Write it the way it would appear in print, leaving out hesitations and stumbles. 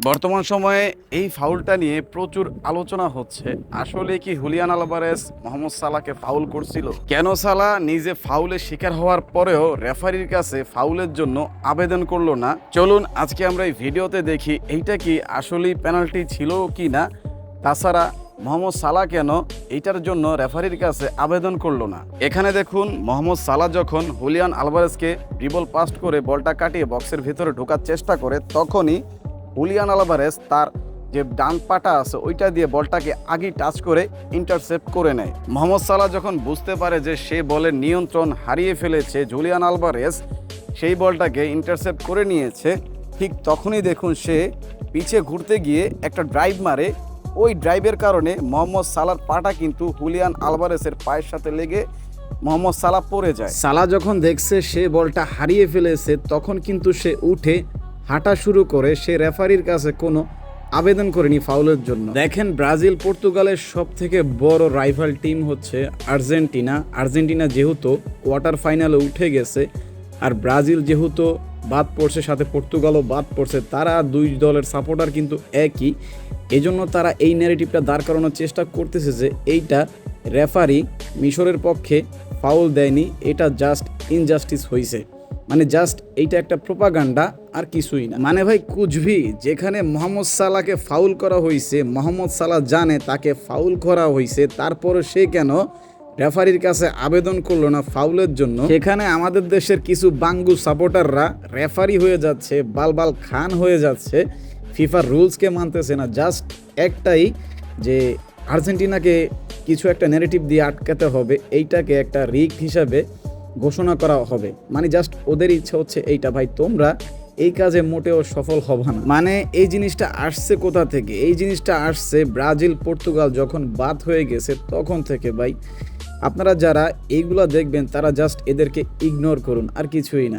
বর্তমান সময়ে এই ফাউলটা নিয়ে প্রচুর আলোচনা হচ্ছে। আসলে কি হুলিয়ান আলভারেজ মোহাম্মদ সালাহকে ফাউল করছিল? কেন সালাহ নিজে ফাউলের শিকার হওয়ার পরেও রেফারির কাছে ফাউলের জন্য আবেদন করলো না? চলুন আজকে আমরা এই ভিডিওতে দেখি এইটা কি আসলেই পেনাল্টি ছিল কি না। তাছাড়া মোহাম্মদ সালাহ কেন এইটার জন্য রেফারির কাছে আবেদন করলো না। এখানে দেখুন, মোহাম্মদ সালাহ যখন হুলিয়ান আলভারেজকে ড্রিবল পাস করে বলটা কাটিয়ে বক্সের ভিতরে ঢোকার চেষ্টা করে, তখনই হুলিয়ান আলভারেজ তার যে ডান পাটা আছে ওইটা দিয়ে বলটাকে আগেই টাচ করে ইন্টারসেপ্ট করে নেয়। মোহাম্মদ সালাহ যখন বুঝতে পারে যে সে বলের নিয়ন্ত্রণ হারিয়ে ফেলেছে, জুলিয়ান আলভারেজ সেই বলটাকে ইন্টারসেপ্ট করে নিয়েছে, ঠিক তখনই দেখুন সে পিছে ঘুরতে গিয়ে একটা ড্রাইভ মারে। ওই ড্রাইভের কারণে মোহাম্মদ সালাহর পাটা কিন্তু হুলিয়ান আলভারেজের পায়ের সাথে লেগে মোহাম্মদ সালাহ পড়ে যায়। সালাহ যখন দেখছে সে বলটা হারিয়ে ফেলেছে, তখন কিন্তু সে উঠে হাঁটা শুরু করে। সে রেফারির কাছে কোনো আবেদন করেনি ফাউলের জন্য। দেখেন, ব্রাজিল পর্তুগালের সব থেকে বড় রাইভাল টিম হচ্ছে আর্জেন্টিনা। আর্জেন্টিনা যেহেতু কোয়ার্টার ফাইনালে উঠে গেছে, আর ব্রাজিল যেহেতু বাদ পড়ছে, সাথে পর্তুগালও বাদ পড়ছে, তারা দুই দলের সাপোর্টার কিন্তু একই। এজন্য তারা এই ন্যারেটিভটা দাঁড় করানোর চেষ্টা করতেছে যে এইটা রেফারি মিশরের পক্ষে ফাউল দেয়নি, এটা জাস্ট ইনজাস্টিস হয়েছে। মানে জাস্ট এইটা একটা প্রোপাগান্ডা, আর কিছুই না। মানে ভাই কুচভি, যেখানে মোহাম্মদ সালাহকে ফাউল করা হয়েছে, মোহাম্মদ সালাহ জানে তাকে ফাউল করা হয়েছে, তারপরে সে কেন রেফারির কাছে আবেদন করলো না ফাউলের জন্য? সেখানে আমাদের দেশের কিছু বাঙ্গু সাপোর্টাররা রেফারি হয়ে যাচ্ছে, বালবাল খান হয়ে যাচ্ছে, ফিফার রুলসকে মানতেছে না। জাস্ট একটাই যে আর্জেন্টিনাকে কিছু একটা ন্যারেটিভ দিয়ে আটকাতে হবে, এইটাকে একটা রিগ হিসাবে ঘোষণা করা হবে। মানে জাস্ট ওদের ইচ্ছা হচ্ছে এইটা। ভাই তোমরা এই কাজে মোটেও সফল হবে না। মানে এই জিনিসটা আসছে কোথা থেকে? এই জিনিসটা আসছে ব্রাজিল পর্তুগাল যখন বাদ হয়ে গেছে তখন থেকে। ভাই আপনারা যারা এইগুলা দেখবেন তারা জাস্ট এদেরকে ইগনোর করুন, আর কিছুই না।